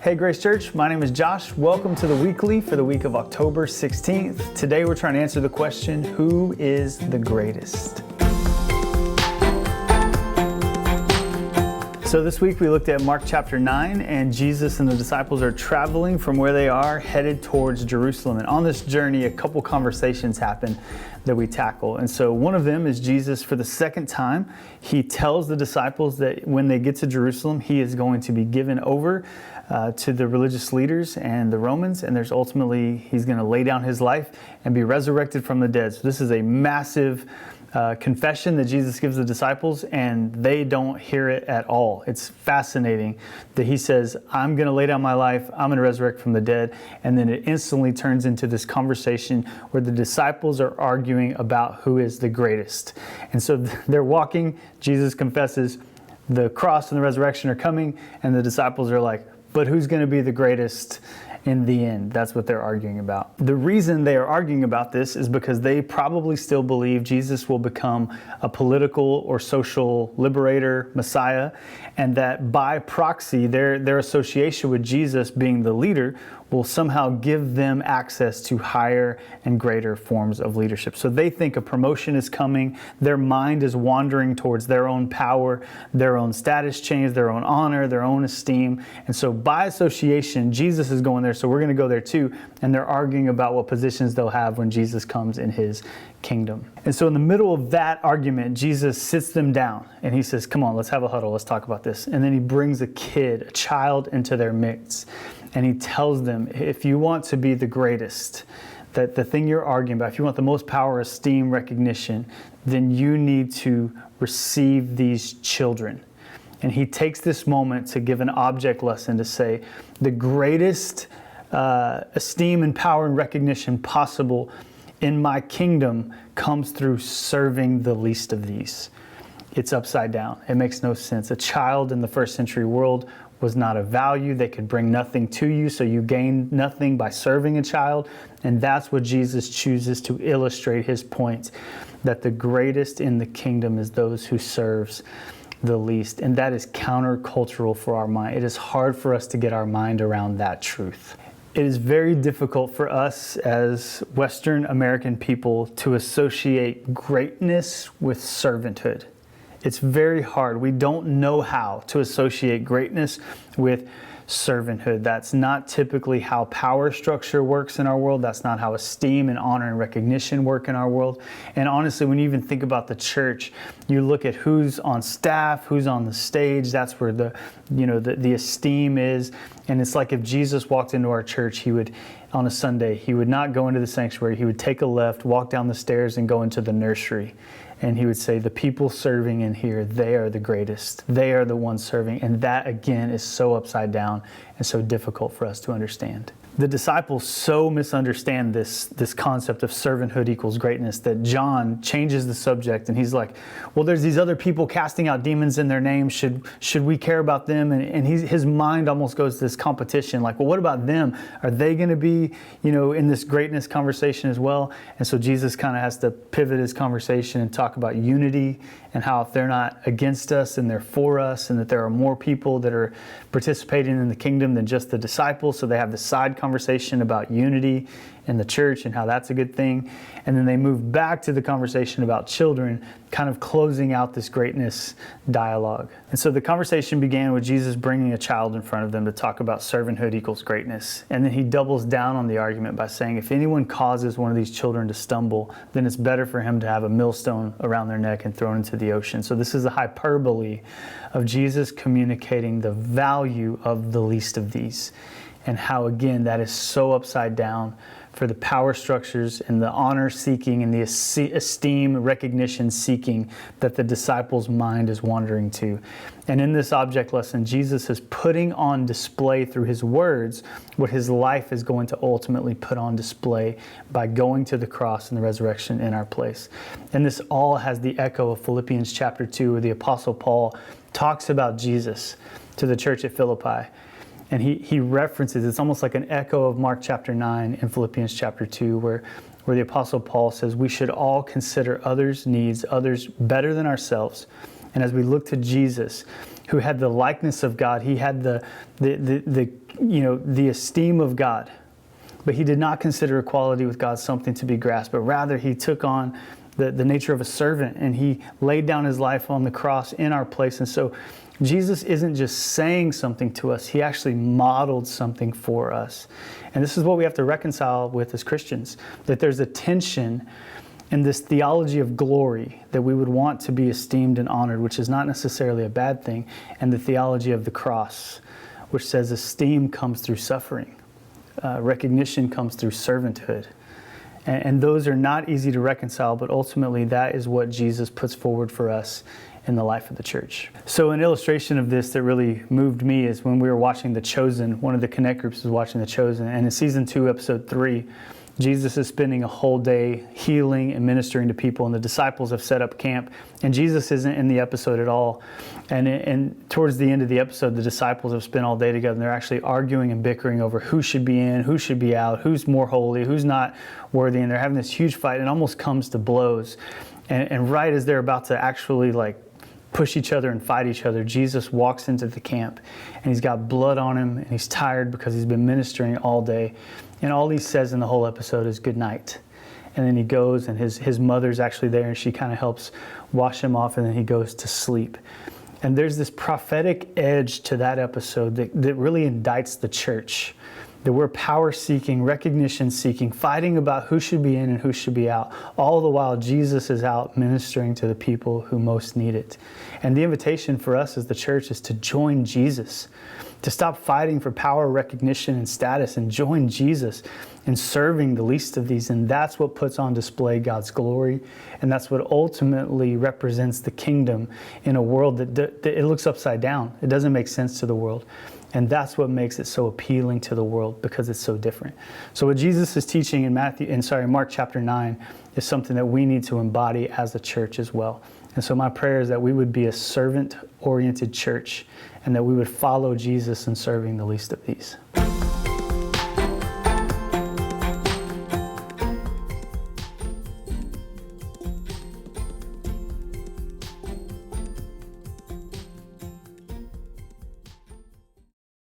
Hey Grace Church, my name is Josh. Welcome to the weekly for the week of October 16th. Today we're trying to answer the question, who is the greatest? So this week we looked at Mark chapter 9, and Jesus and the disciples are traveling from where they are headed towards Jerusalem. And on this journey, a couple conversations happen that we tackle. And so one of them is Jesus, for the second time, he tells the disciples that when they get to Jerusalem, he is going to be given over to the religious leaders and the Romans, and he's going to lay down his life and be resurrected from the dead. So this is a massive confession that Jesus gives the disciples, and they don't hear it at all. It's fascinating that he says, I'm going to lay down my life, I'm going to resurrect from the dead, and then it instantly turns into this conversation where the disciples are arguing about who is the greatest. And so they're walking, Jesus confesses, the cross and the resurrection are coming, and the disciples are like, but who's going to be the greatest in the end? That's what they're arguing about. The reason they are arguing about this is because they probably still believe Jesus will become a political or social liberator, Messiah, and that by proxy, their association with Jesus being the leader will somehow give them access to higher and greater forms of leadership. So they think a promotion is coming. Their mind is wandering towards their own power, their own status change, their own honor, their own esteem. And so by association, Jesus is going there, so we're going to go there too. And they're arguing about what positions they'll have when Jesus comes in his kingdom. And so in the middle of that argument, Jesus sits them down and he says, come on, let's have a huddle. Let's talk about this. And then he brings a child into their midst. And he tells them, if you want to be the greatest, that the thing you're arguing about, if you want the most power, esteem, recognition, then you need to receive these children. And he takes this moment to give an object lesson to say, the greatest esteem and power and recognition possible in my kingdom comes through serving the least of these. It's upside down. It makes no sense. A child in the first century world was not of value. They could bring nothing to you, so you gain nothing by serving a child. And that's what Jesus chooses to illustrate his point, that the greatest in the kingdom is those who serves the least. And that is countercultural for our mind. It is hard for us to get our mind around that truth. It is very difficult for us as Western American people to associate greatness with servanthood. It's very hard. We don't know how to associate greatness with servanthood. That's not typically how power structure works in our world. That's not how esteem and honor and recognition work in our world. And honestly, when you even think about the church, you look at who's on staff, who's on the stage. That's where the esteem is. And it's like if Jesus walked into our church, on a Sunday, he would not go into the sanctuary. He would take a left, walk down the stairs, and go into the nursery. And he would say, the people serving in here, they are the greatest. They are the ones serving. And that, again, is so upside down and so difficult for us to understand. The disciples so misunderstand this concept of servanthood equals greatness that John changes the subject, and he's like, well, there's these other people casting out demons in their name. Should we care about them? And his mind almost goes to this competition, like, well, what about them? Are they going to be, in this greatness conversation as well? And so Jesus kind of has to pivot his conversation and talk about unity, and how if they're not against us and they're for us, and that there are more people that are participating in the kingdom than just the disciples. So they have the side conversation about unity in the church and how that's a good thing. And then they move back to the conversation about children, kind of closing out this greatness dialogue. And so the conversation began with Jesus bringing a child in front of them to talk about servanthood equals greatness. And then he doubles down on the argument by saying, if anyone causes one of these children to stumble, then it's better for him to have a millstone around their neck and thrown into the ocean. So this is a hyperbole of Jesus communicating the value of the least of these, and how, again, that is so upside down for the power structures and the honor seeking and the esteem, recognition seeking that the disciples' mind is wandering to. And in this object lesson, Jesus is putting on display through his words what his life is going to ultimately put on display by going to the cross and the resurrection in our place. And this all has the echo of Philippians chapter 2, where the Apostle Paul talks about Jesus to the church at Philippi. And he references, it's almost like an echo of Mark chapter 9 and Philippians chapter 2, where the Apostle Paul says we should all consider others' needs, others better than ourselves, And as we look to Jesus, who had the likeness of God, he had the esteem of God, but he did not consider equality with God something to be grasped, but rather he took on the nature of a servant, and he laid down his life on the cross in our place. And so Jesus isn't just saying something to us, he actually modeled something for us. And this is what we have to reconcile with as Christians, that there's a tension in this theology of glory that we would want to be esteemed and honored, which is not necessarily a bad thing, and the theology of the cross, which says esteem comes through suffering, recognition comes through servanthood. And those are not easy to reconcile, but ultimately that is what Jesus puts forward for us in the life of the church. So an illustration of this that really moved me is when we were watching The Chosen. One of the Connect groups was watching The Chosen, and in season 2, episode 3, Jesus is spending a whole day healing and ministering to people, and the disciples have set up camp, and Jesus isn't in the episode at all. And towards the end of the episode, the disciples have spent all day together, and they're actually arguing and bickering over who should be in, who should be out, who's more holy, who's not worthy, and they're having this huge fight, and it almost comes to blows. And right as they're about to actually push each other and fight each other, Jesus walks into the camp, and he's got blood on him, and he's tired because he's been ministering all day. And all he says in the whole episode is good night. And then he goes, and his mother's actually there, and she kind of helps wash him off, and then he goes to sleep. And there's this prophetic edge to that episode that really indicts the church, that we're power-seeking, recognition-seeking, fighting about who should be in and who should be out, all the while Jesus is out ministering to the people who most need it. And the invitation for us as the church is to join Jesus, to stop fighting for power, recognition, and status, and join Jesus in serving the least of these. And that's what puts on display God's glory, and that's what ultimately represents the kingdom in a world that it looks upside down. It doesn't make sense to the world. And that's what makes it so appealing to the world, because it's so different. So what Jesus is teaching in Mark chapter 9 is something that we need to embody as a church as well. And so my prayer is that we would be a servant-oriented church, and that we would follow Jesus in serving the least of these.